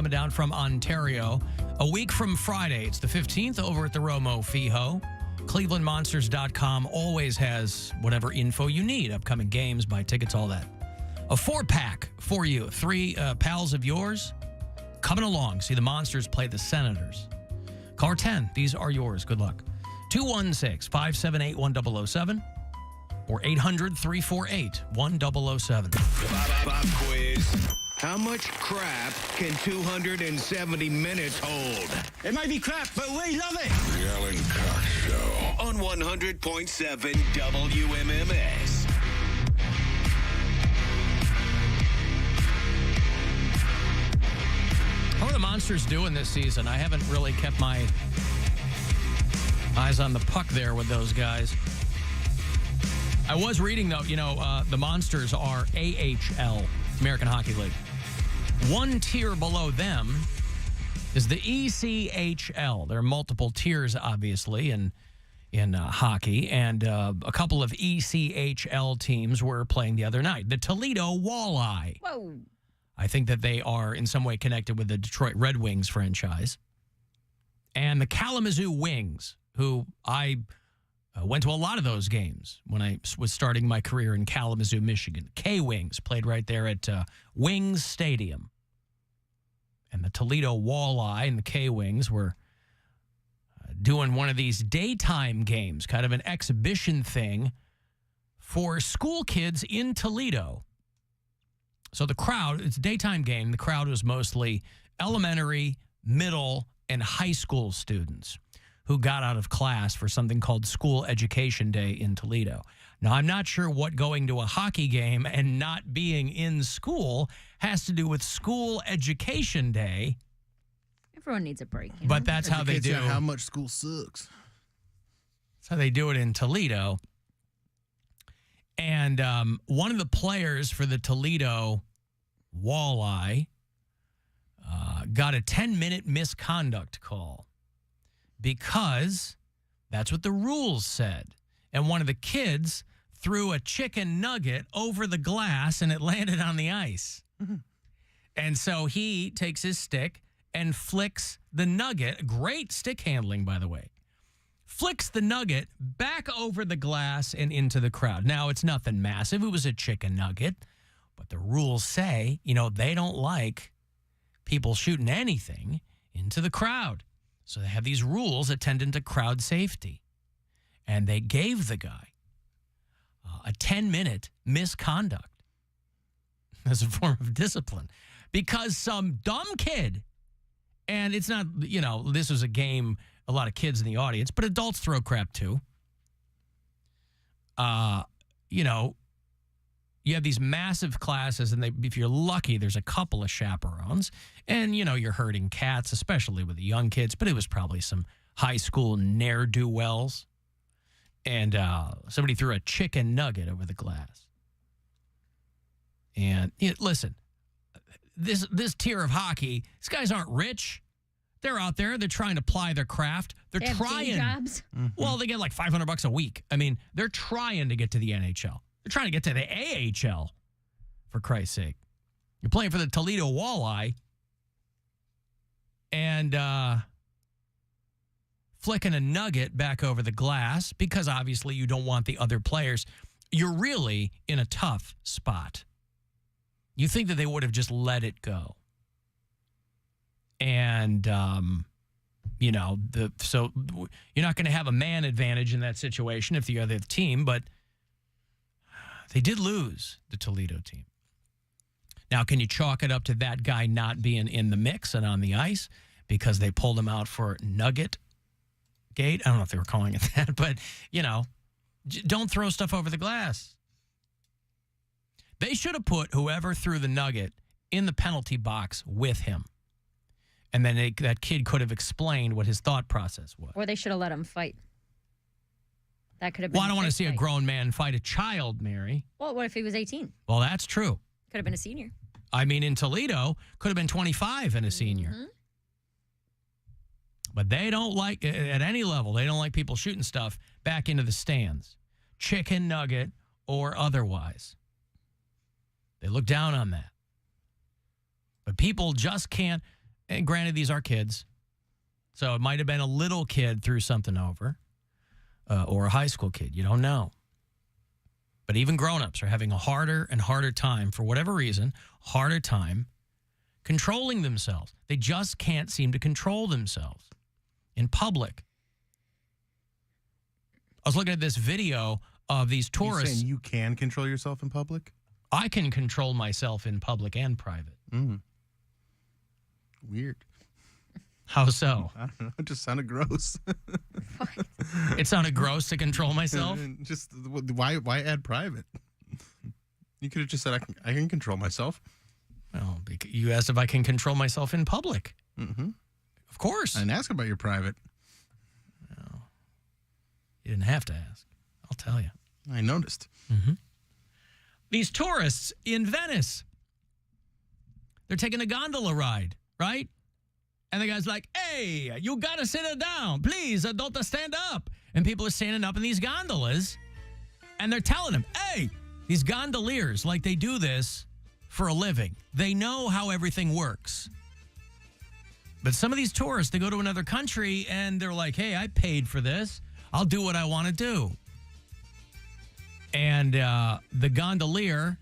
coming down from Ontario. A week from Friday, it's the 15th over at the Romo Fijo. ClevelandMonsters.com always has whatever info you need. Upcoming games, buy tickets, all that. A 4-pack for you. 3 pals of yours coming along. See the Monsters play the Senators. Car 10, these are yours. Good luck. 216-578-1007 or 800-348-1007. Pop quiz. How much crap can 270 minutes hold? It might be crap, but we love it. The Alan Cox Show on 100.7 WMMS. How are the Monsters doing this season? I haven't really kept my eyes on the puck there with those guys. I was reading, though, the Monsters are AHL, American Hockey League. One tier below them is the ECHL. There are multiple tiers, obviously, in hockey, and a couple of ECHL teams were playing the other night. The Toledo Walleye. Whoa. I think that they are in some way connected with the Detroit Red Wings franchise. And the Kalamazoo Wings, who I went to a lot of those games when I was starting my career in Kalamazoo, Michigan. K-Wings played right there at Wings Stadium. And the Toledo Walleye and the K-Wings were doing one of these daytime games, kind of an exhibition thing for school kids in Toledo. So the crowd, it's a daytime game. The crowd was mostly elementary, middle, and high school students who got out of class for something called School Education Day in Toledo. Now, I'm not sure what going to a hockey game and not being in school has to do with School Education Day. Everyone needs a break. But that's how they do. How much school sucks. That's how they do it in Toledo. And one of the players for the Toledo Walleye got a 10-minute misconduct call because that's what the rules said. And one of the kids threw a chicken nugget over the glass and it landed on the ice. And so he takes his stick and flicks the nugget. Great stick handling, by the way. Flicks the nugget back over the glass and into the crowd. Now, it's nothing massive. It was a chicken nugget. But the rules say, they don't like people shooting anything into the crowd. So they have these rules attendant to crowd safety. And they gave the guy a 10-minute misconduct as a form of discipline because some dumb kid, and it's not, this was a game, a lot of kids in the audience, but adults throw crap too. You have these massive classes, and if you're lucky, there's a couple of chaperones. And, you're herding cats, especially with the young kids, but it was probably some high school ne'er-do-wells. And somebody threw a chicken nugget over the glass. And, listen, this tier of hockey, these guys aren't rich. They're out there. They're trying to ply their craft. They're trying. Day jobs. Mm-hmm. Well, they get like $500 a week. I mean, they're trying to get to the NHL. They're trying to get to the AHL, for Christ's sake. You're playing for the Toledo Walleye and flicking a nugget back over the glass because obviously you don't want the other players. You're really in a tough spot. You think that they would have just let it go. And, so you're not going to have a man advantage in that situation if the other team, but they did lose, the Toledo team. Now, can you chalk it up to that guy not being in the mix and on the ice because they pulled him out for Nugget Gate? I don't know if they were calling it that, but, don't throw stuff over the glass. They should have put whoever threw the nugget in the penalty box with him. And then that kid could have explained what his thought process was. Or they should have let him fight. That could have been. Well, I don't want to see a grown man fight a child, Mary. Well, what if he was 18? Well, that's true. Could have been a senior. I mean, in Toledo, could have been 25 and a senior. Mm-hmm. But they don't like, at any level, they don't like people shooting stuff back into the stands. Chicken nugget or otherwise. They look down on that. But people just can't. And granted, these are kids. So it might have been a little kid threw something over or a high school kid. You don't know. But even grown-ups are having a harder and harder time, for whatever reason, harder time controlling themselves. They just can't seem to control themselves in public. I was looking at this video of these tourists. You're saying you can control yourself in public? I can control myself in public and private. Weird. How so? I don't know. It just sounded gross. It sounded gross to control myself? Just why add private? You could have just said, I can control myself. Well, you asked if I can control myself in public. Mm-hmm. Of course. I didn't ask about your private. No. You didn't have to ask. I'll tell you. I noticed. Mm-hmm. These tourists in Venice, they're taking a gondola ride, right? And the guy's like, hey, you got to sit down. Please, don't stand up. And people are standing up in these gondolas, and they're telling him, hey, these gondoliers, like they do this for a living. They know how everything works. But some of these tourists, they go to another country, and they're like, hey, I paid for this. I'll do what I want to do. And the gondolier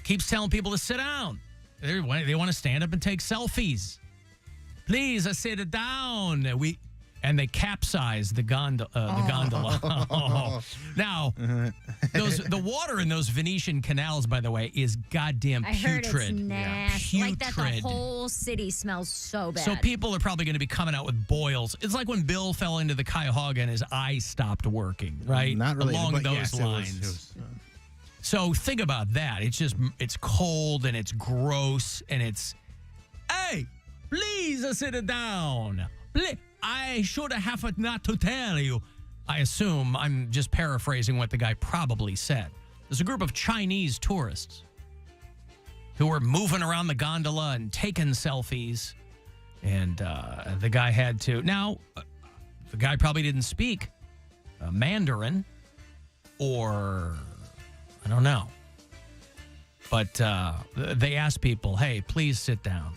keeps telling people to sit down. They want to stand up and take selfies. Please, sit down. And they capsize the gondola. Now, the water in those Venetian canals, by the way, is goddamn putrid. I heard it's nasty. Like that, the Putrid. whole city smells so bad. So people are probably going to be coming out with boils. It's like when Bill fell into the Cuyahoga and his eyes stopped working, right? Not really. Along but those yes, lines. It was, So think about that. It's cold and it's gross and it's, hey, please sit down. Please. I should have not to tell you. I assume I'm just paraphrasing what the guy probably said. There's a group of Chinese tourists who were moving around the gondola and taking selfies. And the guy had to. Now, the guy probably didn't speak Mandarin or I don't know. But they asked people, hey, please sit down.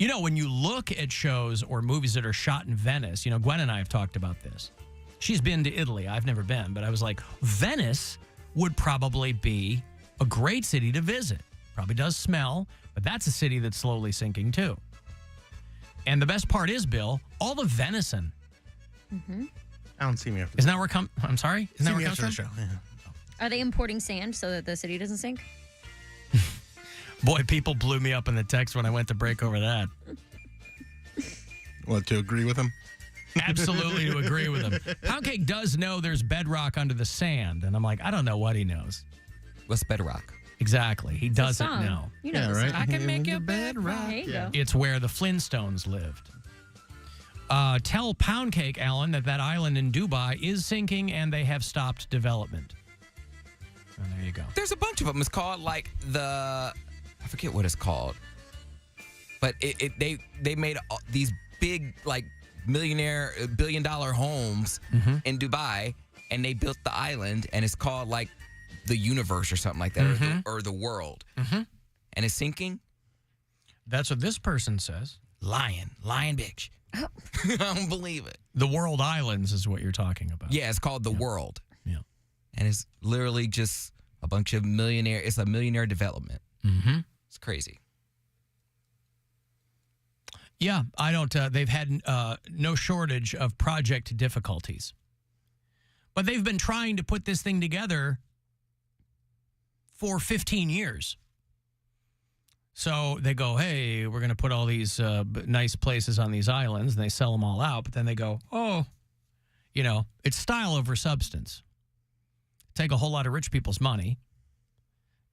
You know, when you look at shows or movies that are shot in Venice, you know, Gwen and I have talked about this. She's been to Italy. I've never been, but I was like, Venice would probably be a great city to visit. Probably does smell, but that's a city that's slowly sinking too. And the best part is, Bill, all the venison. Mm-hmm. Alan, see me after. Isn't that where it comes? I'm sorry. Isn't that where it comes from? Show. Yeah. Are they importing sand so that the city doesn't sink? Boy, people blew me up in the text when I went to break over that. What, to agree with him? Absolutely to agree with him. Poundcake does know there's bedrock under the sand, and I'm like, I don't know what he knows. What's bedrock? Exactly. He doesn't Song. know. You know Yeah, the right? song. I can make you bedrock. There you go. It's where the Flintstones lived. Tell Poundcake, Alan, that island in Dubai is sinking and they have stopped development. And there you go. There's a bunch of them. It's called like I forget what it's called, but they made these big like billion-dollar homes in Dubai, and they built the island, and it's called like the universe or something like that, or the world, and it's sinking. That's what this person says. Lying bitch. I don't believe it. The World Islands is what you're talking about. Yeah, it's called the world. Yeah. And it's literally just a bunch of millionaire. It's a millionaire development. Mm-hmm. It's crazy. Yeah, I don't. They've had no shortage of project difficulties, but they've been trying to put this thing together for 15 years. So they go, hey, we're going to put all these nice places on these islands, and they sell them all out. But then they go, oh, you know, it's style over substance. Take a whole lot of rich people's money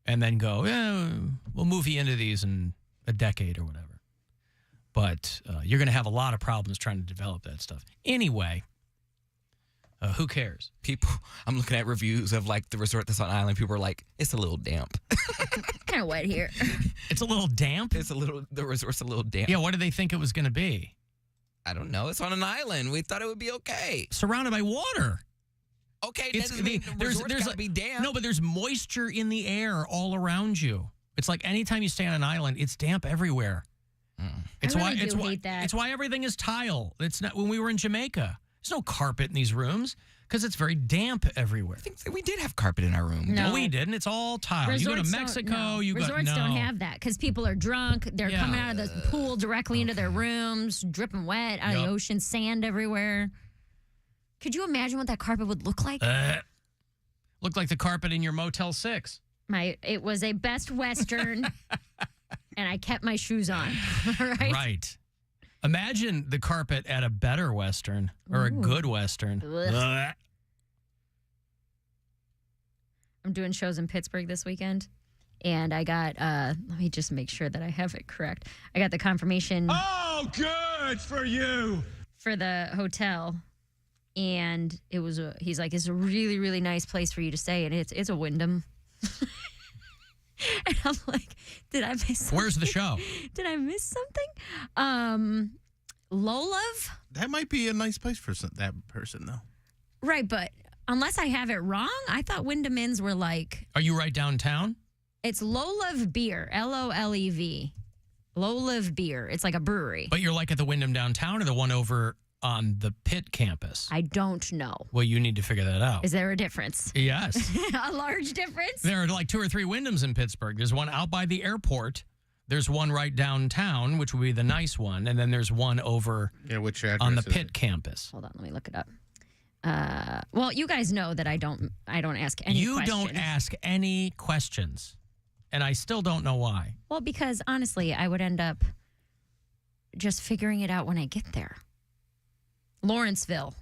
and then go, yeah, we'll move you into these in a decade or whatever. But you're going to have a lot of problems trying to develop that stuff. Anyway, who cares? People, I'm looking at reviews of like the resort that's on island. People are like, it's a little damp. Kind of wet here. It's a little damp? The resort's a little damp. Yeah, what did they think it was going to be? I don't know. It's on an island. We thought it would be okay. Surrounded by water. Okay, that doesn't mean the resort's gotta be damp. No, but there's moisture in the air all around you. It's like anytime you stay on an island, it's damp everywhere. It's I why really it's do why hate that. it's why everything is tile. It's not when we were in Jamaica. There's no carpet in these rooms because it's very damp everywhere. I think we did have carpet in our room. No. No, we didn't. It's all tile. You go to Resorts Mexico, don't, no. you go Resorts no. don't have that because people are drunk. They're Yeah. coming out of the pool directly into their rooms, dripping wet out of the Yep. ocean, sand everywhere. Could you imagine what that carpet would look like? Looked like the carpet in your Motel 6. It was a Best Western, and I kept my shoes on. Right? Right. Imagine the carpet at a better Western or a good Western. Ugh. Ugh. I'm doing shows in Pittsburgh this weekend, and I got, let me just make sure that I have it correct. I got the confirmation Oh, good for you. for the hotel, and it was, he's like, it's a really, really nice place for you to stay, and it's a Wyndham. And I'm like, did I miss something? Where's the show? Did I miss something? Lolov? That might be a nice place for that person, though. Right, but unless I have it wrong, I thought Wyndham Inns were like, Are you right downtown? it's Lolov Beer, Lolev. Lolov Beer. It's like a brewery. But you're like at the Wyndham downtown or the one over on the Pitt campus? I don't know. Well, you need to figure that out. Is there a difference? Yes. A large difference? There are like 2 or 3 Wyndhams in Pittsburgh. There's one out by the airport. There's one right downtown, which would be the nice one. And then there's one over Yeah, which address on the is Pitt it? campus. Hold on, let me look it up. Well, you guys know that I don't ask any You questions. don't ask any questions. And I still don't know why. Well, because honestly, I would end up just figuring it out when I get there. Lawrenceville.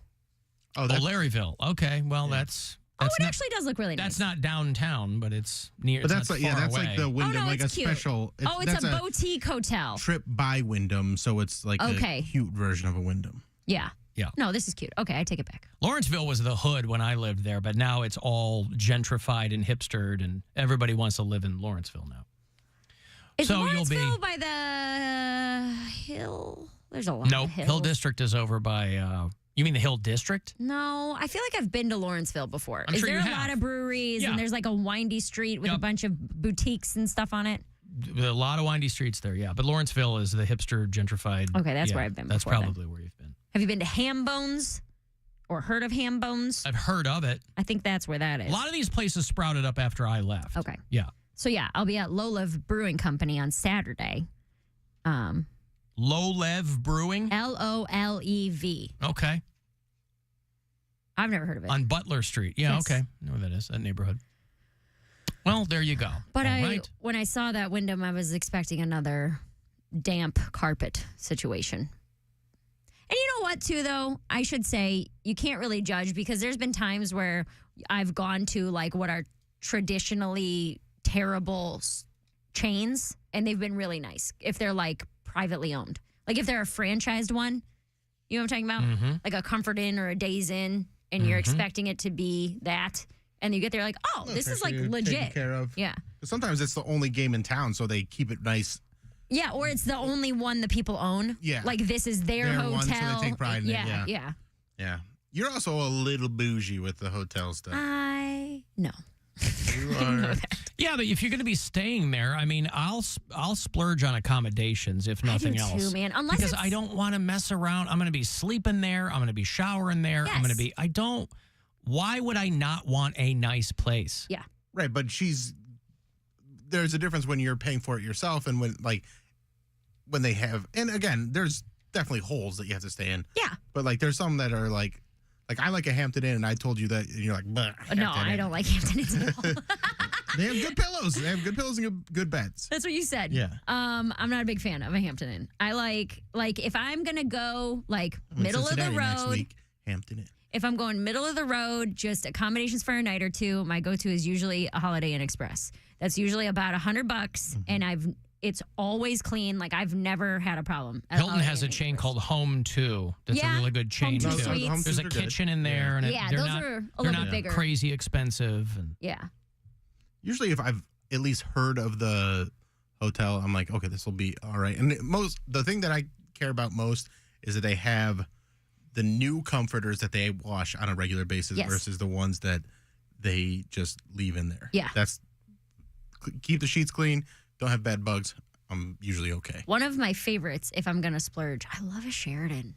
Oh, Oh, that's Larryville. Okay. Well, that's It not, actually does look really nice. that's not downtown, but it's near. But it's that's not like far that's away. like the Wyndham, no, like it's a cute. special. It's that's a boutique hotel. trip by Wyndham, so it's like Okay. a cute version of a Wyndham. Yeah. Yeah. No, this is cute. Okay, I take it back. Lawrenceville was the hood when I lived there, but now it's all gentrified and hipstered, and everybody wants to live in Lawrenceville now. Is So you'll Lawrenceville be- by the hill? There's a lot Nope. of hills. Hill District is over by. You mean the Hill District? No, I feel like I've been to Lawrenceville before. I'm Is sure there you a lot have. of breweries Yeah. and there's like a windy street with a Yep. bunch of boutiques and stuff on it? A lot of windy streets there, yeah. But Lawrenceville is the hipster, gentrified. Okay, that's yeah, where I've been That's before then. probably where you've been. Have you been to Ham Bones or heard of Ham Bones? I've heard of it. I think that's where that is. A lot of these places sprouted up after I left. Okay. Yeah. So yeah, I'll be at Lolov Brewing Company on Saturday. Lolev Brewing. Lolev. Okay. I've never heard of it. On Butler Street. Yeah, Yes. okay. I know where that is, that neighborhood. Well, there you go. But All right. when I saw that Wyndham, I was expecting another damp carpet situation. And you know what, too, though? I should say you can't really judge because there's been times where I've gone to like what are traditionally terrible chains, and they've been really nice if they're like privately owned. Like if they're a franchised one, you know what I'm talking about? Mm-hmm. Like a Comfort Inn or a Days Inn, and you're expecting it to be that. And you get there like, oh, this is like Taken legit. care of. Yeah. Sometimes it's the only game in town, so they keep it nice. Yeah, or it's the only one that people own. Yeah. Like this is their Their hotel. one, so they take pride in it, yeah, yeah. Yeah. You're also a little bougie with the hotel stuff. I know. You are. Yeah, but if you're going to be staying there, I mean, I'll splurge on accommodations if nothing I do else. too, man. Unless because it's, I don't want to mess around. I'm going to be sleeping there. I'm going to be showering there. I'm going to Yes. be. I don't. Why would I not want a nice place? Yeah. Right, but there's a difference when you're paying for it yourself and when they have, and again, there's definitely holes that you have to stay in. Yeah. But like, there's some that are like I like a Hampton Inn, and I told you that, and you're like, "Bleh, No, Hampton I Inn." don't like Hampton Inns at all. They have good pillows. They have good pillows and good beds. That's what you said. Yeah. I'm not a big fan of a Hampton Inn. I like if I'm gonna go like I'm in middle of the Cincinnati next road. week, Hampton Inn. If I'm going middle of the road, just accommodations for a night or two, my go-to is usually a Holiday Inn Express. That's usually about $100, Mm-hmm. and it's always clean. Like I've never had a problem. at Hilton Holiday has a Inn chain Express. called Home 2. That's Yeah, a really good chain, Home too. 2 Suites. Home There's a Twos are good. kitchen in there, and Yeah, they're those not, are a they're little not bigger. crazy expensive. And Yeah. Usually, if I've at least heard of the hotel, I'm like, okay, this will be all right. And the thing that I care about most is that they have the new comforters that they wash on a regular basis Yes. versus the ones that they just leave in there. Yeah. That's keep the sheets clean, don't have bed bugs. I'm usually okay. One of my favorites, if I'm going to splurge, I love a Sheridan.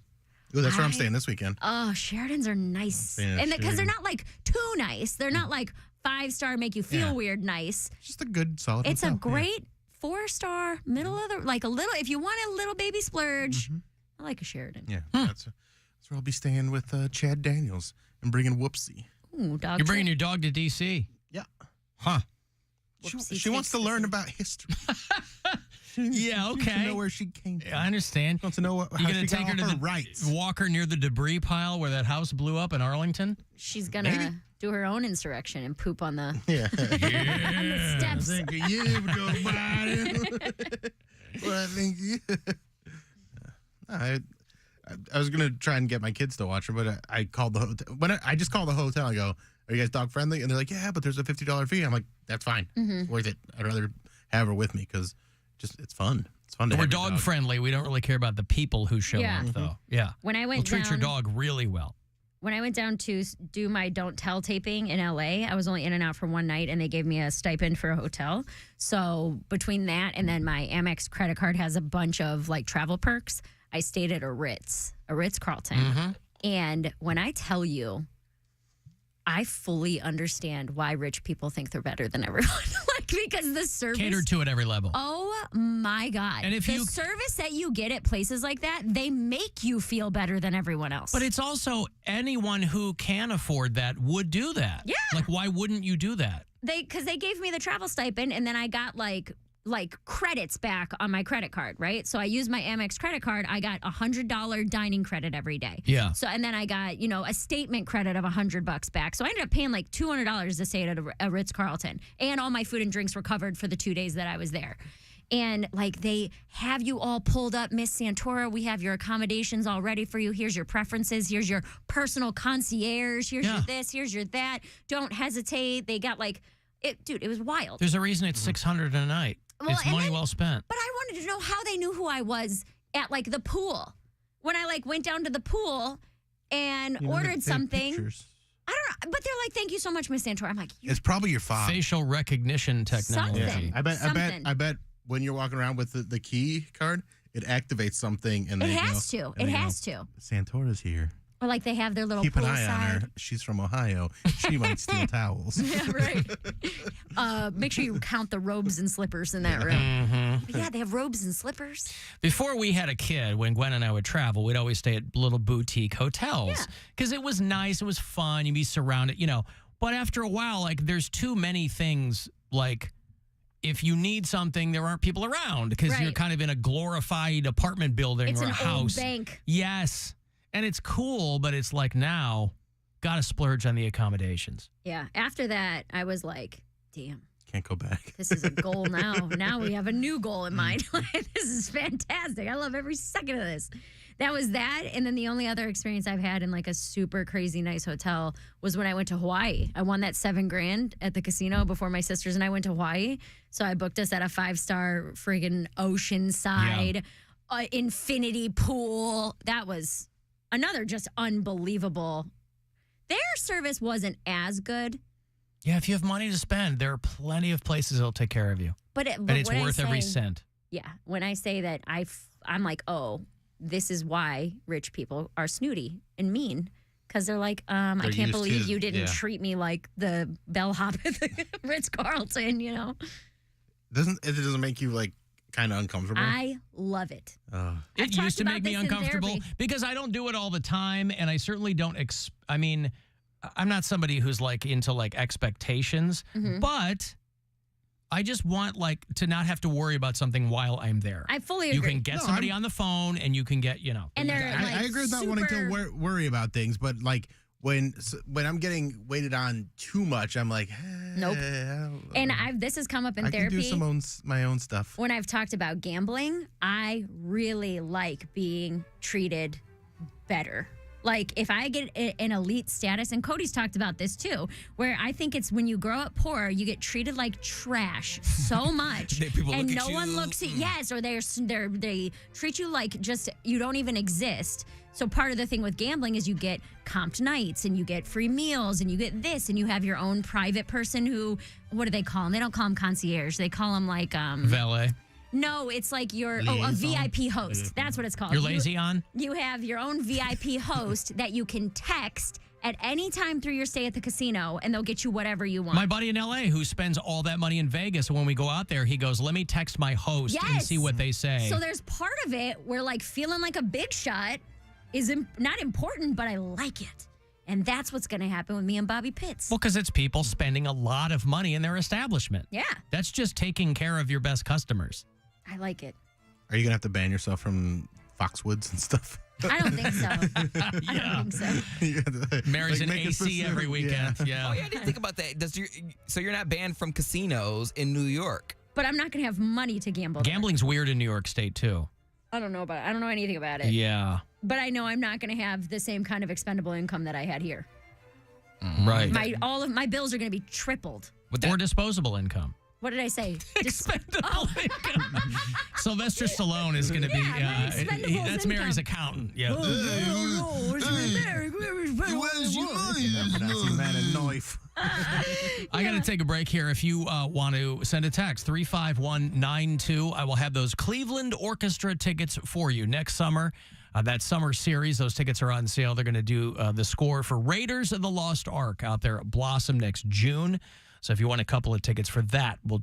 Ooh, that's where I'm staying this weekend. Oh, Sheridans are nice. Yeah, and because they're Sheridan. not like too nice. They're not like 5-star, make you feel Yeah. weird nice. Just a good, solid It's a hotel. great 4-star, middle of the, like a little, if you want a little baby splurge, I like a Sheridan. Yeah, that's where I'll be staying with Chad Daniels and bringing Whoopsie. Ooh, dog You're bringing trip. your dog to D.C. Yeah. Huh. Whoopsie She wants to takes learn the- about history. Yeah, She wants to okay. know where she came from. I understand. She wants to know You how gonna she take got her to all the rights. walk her near the debris pile where that house blew up in Arlington? She's going to do her own insurrection and poop on the, Yeah. on the steps. Think of you, nobody. Well, I think you. I was gonna try and get my kids to watch it, but I called the hotel. I just called the hotel. I go, "Are you guys dog friendly?" And they're like, "Yeah, but there's a $50 fee." I'm like, "That's fine. It's worth it. I'd rather have her with me because it's fun. It's fun to We're have your dog friendly. We don't really care about the people who show Yeah. up, though. Yeah. When I We'll went treat your down, dog really well. when I went down to do my Don't Tell taping in LA, I was only in and out for one night and they gave me a stipend for a hotel. So between that and then my Amex credit card has a bunch of like travel perks, I stayed at a Ritz-Carlton. And when I tell you, I fully understand why rich people think they're better than everyone. Like, because the service. Catered to at every level. Oh my God. And if the you- service that you get at places like that, they make you feel better than everyone else. But it's also anyone who can afford that would do that. Yeah. Like, why wouldn't you do that? because they gave me the travel stipend and then I got like credits back on my credit card, right? So I used my Amex credit card. I got $100 dining credit every day. Yeah. So and then I got a statement credit of $100 back. So I ended up paying like $200 to stay at a Ritz-Carlton, and all my food and drinks were covered for the 2 days that I was there. And like they have you all pulled up, Miss Santora. We have your accommodations all ready for you. Here's your preferences. Here's your personal concierge. Here's your this. Here's your that. Don't hesitate. They got it was wild. There's a reason it's $600 a night. Well, It's and money then- well spent. But I wanted to know how they knew who I was at like the pool. When I went down to the pool and ordered something. Pictures. I don't know, but they're like, "Thank you so much, Miss Santora." I'm like, It's probably your father. Facial recognition technology. Something. I bet when you're walking around with the key card, it activates something, and it they has go, to. and It they has go, to. Santora's here. Or like they have their little Keep an eye on poolside. her. She's from Ohio. She might steal towels. Yeah, right. Make sure you count the robes and slippers in that room. But yeah, they have robes and slippers. Before we had a kid, when Gwen and I would travel, we'd always stay at little boutique hotels Yeah. because it was nice. It was fun. You'd be surrounded, But after a while, there's too many things. If you need something, there aren't people around because you're Right. kind of in a glorified apartment building It's or a an house. old bank. Yes. And it's cool, but it's now, got to splurge on the accommodations. Yeah. After that, I was like, damn. Can't go back. This is a goal now. Now we have a new goal in mind. This is fantastic. I love every second of this. That was that. And then the only other experience I've had in a super crazy nice hotel was when I went to Hawaii. I won that $7,000 at the casino before my sisters and I went to Hawaii. So I booked us at a 5-star friggin' oceanside, infinity pool. That was another just unbelievable. Their service wasn't as good. Yeah, if you have money to spend, there are plenty of places that'll take care of you. But And it's when I worth every say- cent. Yeah. When I say that, I'm like, oh, this is why rich people are snooty and mean. Because they're like, I They're can't used believe to- you didn't yeah. treat me like the bellhop at the Ritz-Carlton, It doesn't make you kind of uncomfortable? I love it. Oh. I've It talked used to about make me this in uncomfortable therapy. because I don't do it all the time, and I certainly don't. I'm not somebody who's into expectations, Mm-hmm. but I just want to not have to worry about something while I'm there. I fully You agree. can get No, somebody on the phone, and you can get And they're I agree with not wanting to worry about things, but when I'm getting waited on too much, I'm like, Nope. I don't- And this has come up in I therapy. can do my own stuff. When I've talked about gambling, I really like being treated better. If I get an elite status, and Cody's talked about this too, where I think it's when you grow up poor, you get treated like trash so much, People and look at no one you. looks at or they treat you like just you don't even exist. So part of the thing with gambling is you get comped nights and you get free meals and you get this and you have your own private person who, what do they call them? They don't call them concierge. They call them valet. No, it's like your a Liaison. VIP host. That's what it's called. You're lazy on? You have your own VIP host that you can text at any time through your stay at the casino, and they'll get you whatever you want. My buddy in LA who spends all that money in Vegas, and when we go out there, he goes, let me text my host and Yes. see what they say. So there's part of it where like feeling like a big shot is not important, but I like it. And that's what's going to happen with me and Bobby Pitts. Well, because it's people spending a lot of money in their establishment. Yeah, That's just taking care of your best customers. I like it. Are you gonna have to ban yourself from Foxwoods and stuff? I don't think so. I don't think so. Mary's Like, an make it AC specific, every weekend. Yeah. Oh, yeah, I didn't think about that. So you're not banned from casinos in New York? But I'm not going to have money to gamble. there. Gambling's weird in New York State, too. I don't know about it. I don't know anything about it. Yeah. But I know I'm not going to have the same kind of expendable income that I had here. Right. All of my bills are going to be tripled. Or disposable income. What did I say? Expendable income. Sylvester Stallone is going to Yeah, my expendables that's income. Mary's accountant. Yeah. Nazi man and knife. I got to take a break here. If you want to send a text, 35192, I will have those Cleveland Orchestra tickets for you next summer. That summer series, those tickets are on sale. They're going to do the score for Raiders of the Lost Ark out there at Blossom next June. So if you want a couple of tickets for that, we'll do